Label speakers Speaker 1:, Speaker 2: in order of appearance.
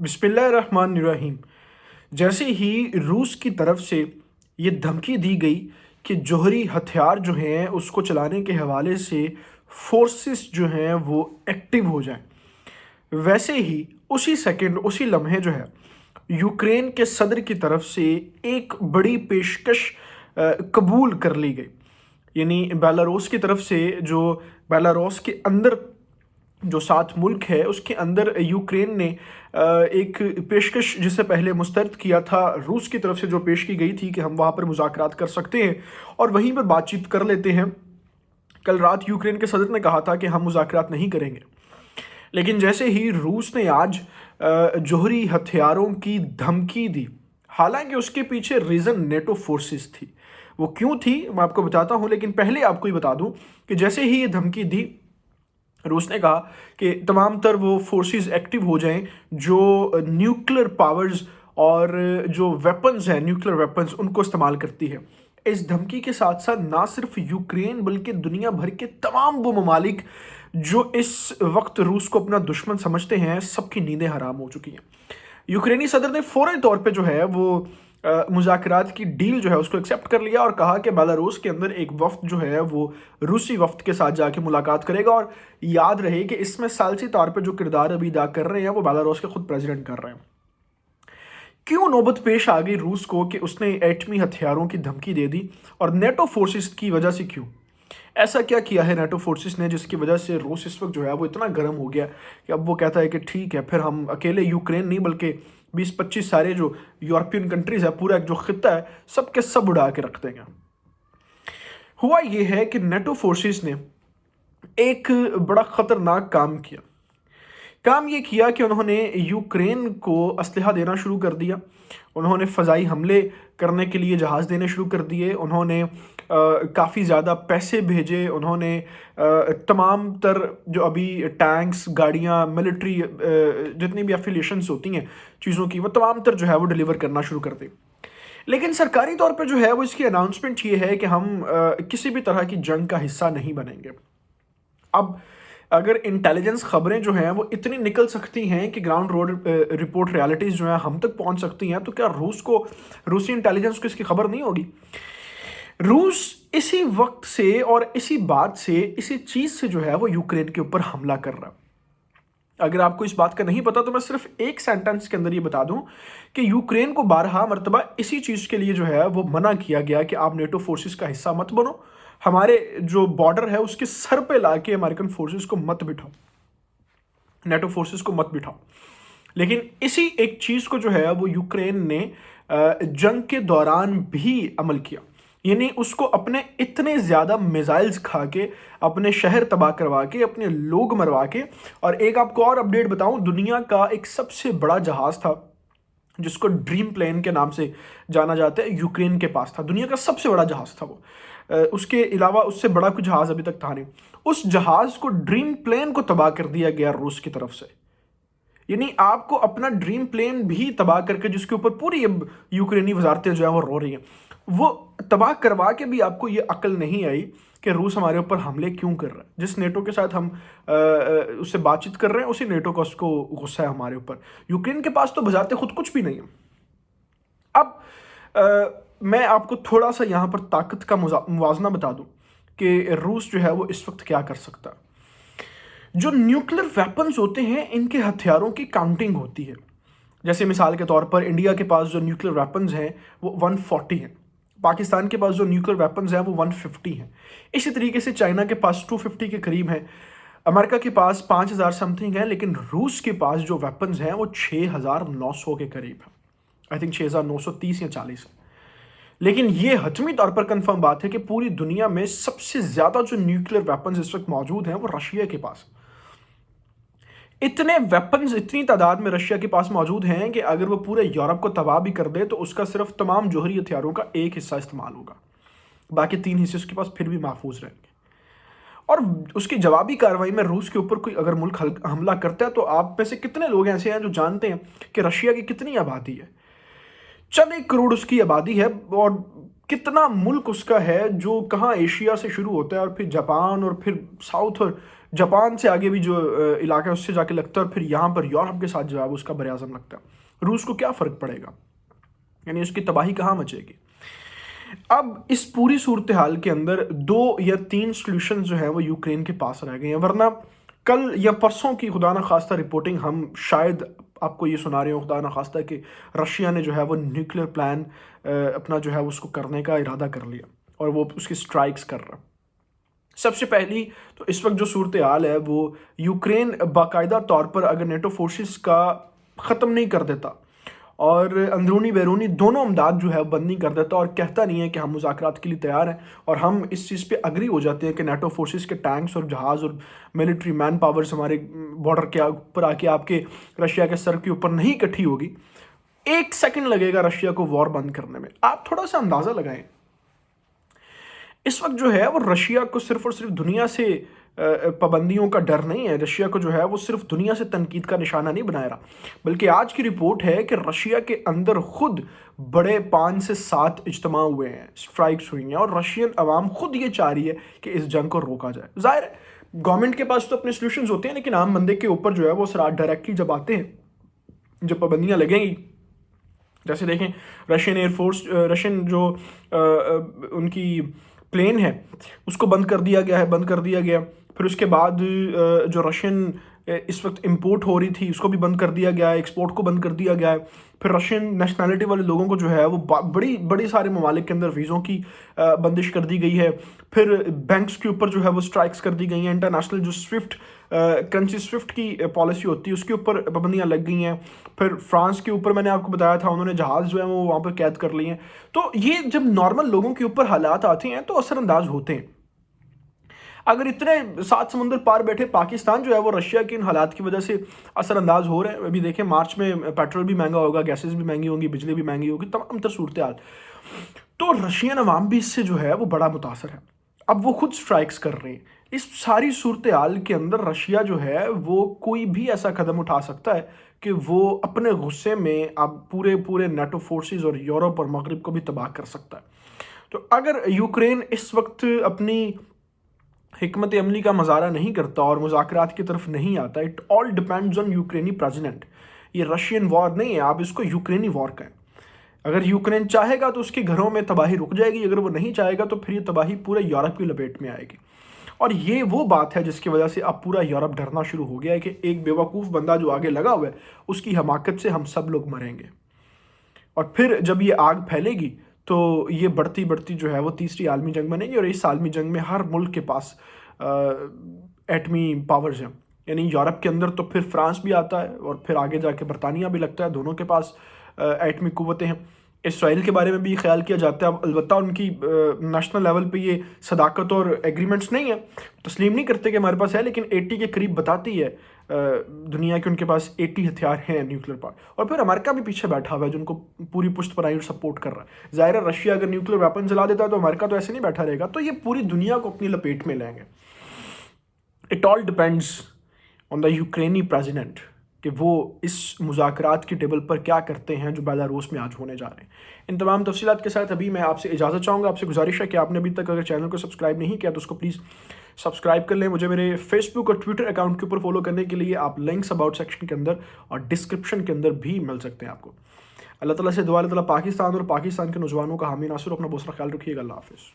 Speaker 1: बिस्मिल्लाहिर्रहमानिर्रहीम। जैसे ही रूस की तरफ से ये धमकी दी गई कि जौहरी हथियार जो हैं उसको चलाने के हवाले से फोर्सेस जो हैं वो एक्टिव हो जाएं, वैसे ही उसी सेकंड उसी लम्हे जो है यूक्रेन के सदर की तरफ से एक बड़ी पेशकश कबूल कर ली गई। यानी बेलारूस की तरफ से, जो बेलारूस के अंदर जो 7 मुल्क है उसके अंदर यूक्रेन ने एक पेशकश जिसे पहले मुस्तरद किया था रूस की तरफ से, जो पेश की गई थी कि हम वहाँ पर मुज़ाकरात कर सकते हैं और वहीं पर बातचीत कर लेते हैं। कल रात यूक्रेन के सदर ने कहा था कि हम मुज़ाकरात नहीं करेंगे, लेकिन जैसे ही रूस ने आज जौहरी हथियारों की धमकी दी, हालांकि उसके पीछे रीज़न नेटो फोर्सेस थी। वो क्यों थी मैं आपको बताता हूँ, लेकिन पहले आपको ये बता दूँ कि जैसे ही ये धमकी दी, रूस ने कहा कि तमाम तर वो फोर्सेस एक्टिव हो जाएं जो न्यूक्लियर पावर्स और जो वेपन्स हैं, न्यूक्लियर वेपन्स, उनको इस्तेमाल करती है। इस धमकी के साथ साथ ना सिर्फ यूक्रेन बल्कि दुनिया भर के तमाम वो ममालिक जो इस वक्त रूस को अपना दुश्मन समझते हैं, सबकी नींदें हराम हो चुकी हैं। यूक्रेनी सदर ने फौरी तौर पे जो है वो मुज़ाकरात की डील जो है उसको एक्सेप्ट कर लिया और कहा कि बेलारूस के अंदर एक वफ्द जो है वो रूसी वफ्द के साथ जाके मुलाकात करेगा। और याद रहे कि इसमें सालसी तौर पे जो किरदार अभी अदा कर रहे हैं वो बेलारूस के खुद प्रेसिडेंट कर रहे हैं। क्यों नौबत पेश आ गई रूस को कि उसने एटमी हथियारों की धमकी दे दी, और नेटो फोर्सेस की वजह से क्यों? ऐसा क्या किया है नेटो फोर्सेस ने जिसकी वजह से रूस इस वक्त जो है वो इतना गर्म हो गया कि अब वो कहता है कि ठीक है, फिर हम अकेले यूक्रेन नहीं बल्कि 20-25 सारे जो यूरोपियन कंट्रीज है, पूरा जो खिता है, सब के सब उड़ा के रख देंगे। हुआ ये है कि नेटो फोर्सेस ने एक बड़ा ख़तरनाक काम ये किया कि उन्होंने यूक्रेन को असलहा देना शुरू कर दिया। उन्होंने फ़ज़ाई हमले करने के लिए जहाज़ देने शुरू कर दिए। उन्होंने काफ़ी ज़्यादा पैसे भेजे। उन्होंने तमाम तर जो अभी टैंक्स, गाड़ियाँ, मिलिट्री जितनी भी एफिलिएशंस होती हैं चीज़ों की, वो तमाम तर जो है वो डिलीवर करना शुरू कर दी। लेकिन सरकारी तौर पे जो है वो इसकी अनाउंसमेंट ये है कि हम किसी भी तरह की जंग का हिस्सा नहीं बनेंगे। अब अगर इंटेलिजेंस खबरें जो हैं वो इतनी निकल सकती हैं कि ग्राउंड रोड रिपोर्ट रियलिटीज़ जो हैं हम तक पहुंच सकती हैं, तो क्या रूसी इंटेलिजेंस को इसकी खबर नहीं होगी? रूस इसी वक्त से और इसी बात से, इसी चीज़ से जो है वो यूक्रेन के ऊपर हमला कर रहा है। अगर आपको इस बात का नहीं पता तो मैं सिर्फ एक सेंटेंस के अंदर ये बता दूं कि यूक्रेन को 12 मरतबा इसी चीज़ के लिए जो है वो मना किया गया कि आप नेटो फोर्सेस का हिस्सा मत बनो, हमारे जो बॉर्डर है उसके सर पे लाके अमेरिकन फोर्सेस को मत बिठाओ, नेटो फोर्सेस को मत बिठाओ। लेकिन इसी एक चीज़ को जो है वो यूक्रेन ने जंग के दौरान भी अमल किया। यानी उसको अपने इतने ज़्यादा मिसाइल्स खा के, अपने शहर तबाह करवा के, अपने लोग मरवा के। और एक आपको और अपडेट बताऊं, दुनिया का एक सबसे बड़ा जहाज़ था जिसको ड्रीम प्लेन के नाम से जाना जाता है, यूक्रेन के पास था। दुनिया का सबसे बड़ा जहाज़ था वो। उसके अलावा उससे बड़ा कोई जहाज़ अभी तक था नहीं। उस जहाज़ को, ड्रीम प्लेन को तबाह कर दिया गया रूस की तरफ से। यानी आपको अपना ड्रीम प्लेन भी तबाह करके, जिसके ऊपर पूरी अब यूक्रेनी वजारतें जो है वो रो रही हैं, वो तबाह करवा के भी आपको ये अकल नहीं आई कि रूस हमारे ऊपर हमले क्यों कर रहा है। जिस नेटो के साथ हम उससे बातचीत कर रहे हैं, उसी नेटो का उसको गुस्सा है हमारे ऊपर। यूक्रेन के पास तो बजाते खुद कुछ भी नहीं है। अब मैं आपको थोड़ा सा यहाँ पर ताकत का मुवाजना बता दूँ कि रूस जो है वो इस वक्त क्या कर सकता है। जो न्यूक्लियर वेपन्स होते हैं, इनके हथियारों की काउंटिंग होती है। जैसे मिसाल के तौर पर इंडिया के पास जो न्यूक्लियर वेपन्स हैं वो 140 हैं, पाकिस्तान के पास जो न्यूक्लियर वेपन्स हैं वो 150 हैं। इसी तरीके से चाइना के पास 250 के करीब हैं, अमेरिका के पास 5000 समथिंग है, लेकिन रूस के पास जो वेपन्स हैं वो 6900 के करीब है। आई थिंक 6930 या 40 है। लेकिन ये हतमी तौर पर कंफर्म बात है कि पूरी दुनिया में सबसे ज़्यादा जो न्यूक्लियर वेपन्स इस वक्त मौजूद हैं वो रशिया के पास। इतने वेपन्स, इतनी तादाद में रशिया के पास मौजूद हैं कि अगर वो पूरे यूरोप को तबाह भी कर दे तो उसका सिर्फ तमाम जौहरी हथियारों का एक हिस्सा इस्तेमाल होगा, बाकी 3 हिस्से उसके पास फिर भी महफूज रहेंगे। और उसकी जवाबी कार्रवाई में रूस के ऊपर कोई अगर मुल्क हमला करता है तो आप में से कितने लोग ऐसे हैं जो जानते हैं कि रशिया की कितनी आबादी है? चंद 1 करोड़ उसकी आबादी है। और कितना मुल्क उसका है जो कहाँ एशिया से शुरू होता है और फिर जापान और फिर साउथ और جاپان سے آگے بھی جو علاقہ ہے اس سے جا کے لگتا ہے، اور پھر یہاں پر یورپ کے ساتھ جو ہے وہ اس کا بر اعظم لگتا ہے، روس کو کیا فرق پڑے گا؟ یعنی اس کی تباہی کہاں مچے گی؟ اب اس پوری صورتحال کے اندر 2 یا 3 سلوشن جو ہیں وہ یوکرین کے پاس رہ گئے ہیں، ورنہ کل یا پرسوں کی خدا نخواستہ رپورٹنگ ہم شاید آپ کو یہ سنا رہے ہوں خدا نخواستہ کہ رشیا نے جو ہے وہ نیوکلیر پلان اپنا جو ہے اس کو کرنے کا ارادہ کر لیا اور وہ اس کی سٹرائکس کر رہا۔ سب سے پہلی تو اس وقت جو صورتحال ہے وہ یوکرین باقاعدہ طور پر اگر نیٹو فورسز کا ختم نہیں کر دیتا اور اندرونی بیرونی دونوں امداد جو ہے بند نہیں کر دیتا اور کہتا نہیں ہے کہ ہم مذاکرات کے لیے تیار ہیں، اور ہم اس چیز پہ اگری ہو جاتے ہیں کہ نیٹو فورسز کے ٹینکس اور جہاز اور ملٹری مین پاورز ہمارے بارڈر کے اوپر آ کے آپ کے رشیا کے سر کے اوپر نہیں اکٹھی ہوگی، 1 سیکنڈ لگے گا رشیا کو وار بند کرنے میں۔ آپ تھوڑا سا اندازہ لگائیں، اس وقت جو ہے وہ رشیا کو صرف اور صرف دنیا سے پابندیوں کا ڈر نہیں ہے، رشیا کو جو ہے وہ صرف دنیا سے تنقید کا نشانہ نہیں بنایا رہا، بلکہ آج کی رپورٹ ہے کہ رشیا کے اندر خود بڑے 5 سے 7 اجتماع ہوئے ہیں، سٹرائکس ہوئی ہیں، اور رشین عوام خود یہ چاہ رہی ہے کہ اس جنگ کو روکا جائے۔ ظاہر ہے گورنمنٹ کے پاس تو اپنے سلوشنز ہوتے ہیں، لیکن عام بندے کے اوپر جو ہے وہ اثرات ڈائریکٹلی جب آتے ہیں، جب پابندیاں لگیں گی، جیسے دیکھیں رشین ایئر فورس، رشین جو ان کی پلین ہے اس کو بند کر دیا گیا، پھر اس کے بعد جو رشین اس وقت امپورٹ ہو رہی تھی اس کو بھی بند کر دیا گیا ہے، ایکسپورٹ کو بند کر دیا گیا ہے، پھر رشین نیشنلٹی والے لوگوں کو جو ہے وہ بڑی سارے ممالک کے اندر ویزوں کی بندش کر دی گئی ہے، پھر بینکس کے اوپر جو ہے وہ سٹرائکس کر دی گئی ہیں، انٹرنیشنل جو سوئفٹ کرنسی سوئفٹ کی پالیسی ہوتی ہے اس کے اوپر پابندیاں لگ گئی ہیں، پھر فرانس کے اوپر میں نے آپ کو بتایا تھا انہوں نے جہاز جو ہے وہ وہاں پہ قید کر لی ہیں۔ تو یہ جب نارمل لوگوں کے اوپر حالات آتے ہیں تو اثر انداز ہوتے ہیں۔ اگر اتنے 7 سمندر پار بیٹھے پاکستان جو ہے وہ رشیا کے ان حالات کی وجہ سے اثر انداز ہو رہے ہیں، ابھی دیکھیں مارچ میں پیٹرول بھی مہنگا ہوگا، گیسز بھی مہنگی ہوں گی، بجلی بھی مہنگی ہوگی، تمام تر صورتحال، تو رشین عوام بھی اس سے جو ہے وہ بڑا متاثر ہے، اب وہ خود سٹرائکس کر رہے ہیں۔ اس ساری صورتحال کے اندر رشیا جو ہے وہ کوئی بھی ایسا قدم اٹھا سکتا ہے کہ وہ اپنے غصے میں اب پورے نیٹو فورسز اور یورپ اور مغرب کو بھی تباہ کر سکتا ہے۔ تو اگر یوکرین اس وقت اپنی حکمت عملی کا مظاہرہ نہیں کرتا اور مذاکرات کی طرف نہیں آتا، it all depends on Ukrainian president, یہ رشین وار نہیں ہے، آپ اس کو یوکرینی وار کہیں۔ اگر یوکرین چاہے گا تو اس کے گھروں میں تباہی رک جائے گی، اگر وہ نہیں چاہے گا تو پھر یہ تباہی پورے یورپ کی لپیٹ میں آئے گی، اور یہ وہ بات ہے جس کی وجہ سے اب پورا یورپ ڈرنا شروع ہو گیا ہے کہ ایک بیوقوف بندہ جو آگے لگا ہوا ہے اس کی حماقت سے ہم سب لوگ مریں گے، اور پھر جب یہ آگ پھیلے گی تو یہ بڑھتی جو ہے وہ تیسری عالمی جنگ بنے گی، اور اس عالمی جنگ میں ہر ملک کے پاس ایٹمی پاورز ہیں، یعنی یورپ کے اندر تو پھر فرانس بھی آتا ہے اور پھر آگے جا کے برطانیہ بھی لگتا ہے، دونوں کے پاس ایٹمی قوتیں ہیں۔ اسرائیل کے بارے میں بھی خیال کیا جاتا ہے، اب البتہ ان کی نیشنل لیول پہ یہ صداقت اور ایگریمنٹس نہیں ہیں، تسلیم نہیں کرتے کہ ہمارے پاس ہے، لیکن 80 کے قریب بتاتی ہے دنیا کے ان کے پاس 80 ہتھیار ہیں نیوکلیر پاور، اور پھر امریکہ بھی پیچھے بیٹھا ہوا ہے جو ان کو پوری پشت پناہی اور سپورٹ کر رہا ہے۔ ظاہر ہے رشیا اگر نیوکلیر ویپن چلا دیتا ہے تو امریکہ تو ایسے نہیں بیٹھا رہے گا، تو یہ پوری دنیا کو اپنی لپیٹ میں لیں گے۔ It all depends on the Ukrainian president کہ وہ اس مذاکرات کی ٹیبل پر کیا کرتے ہیں جو بیلاروس میں آج ہونے جا رہے ہیں۔ ان تمام تفصیلات کے ساتھ ابھی میں آپ سے اجازت چاہوں گا، آپ سے گزارش ہے کہ آپ نے ابھی تک اگر چینل کو سبسکرائب نہیں کیا تو اس کو پلیز سبسکرائب کر لیں۔ مجھے میرے فیس بک اور ٹویٹر اکاؤنٹ کے اوپر فالو کرنے کے لیے آپ لنکس اباؤٹ سیکشن کے اندر اور ڈسکرپشن کے اندر بھی مل سکتے ہیں آپ کو۔ اللہ تعالیٰ سے دعا، اللہ تعالیٰ پاکستان اور پاکستان کے نوجوانوں کا حامی ناصر، اپنا بہت سارا خیال رکھیے گا۔ اللہ حافظ۔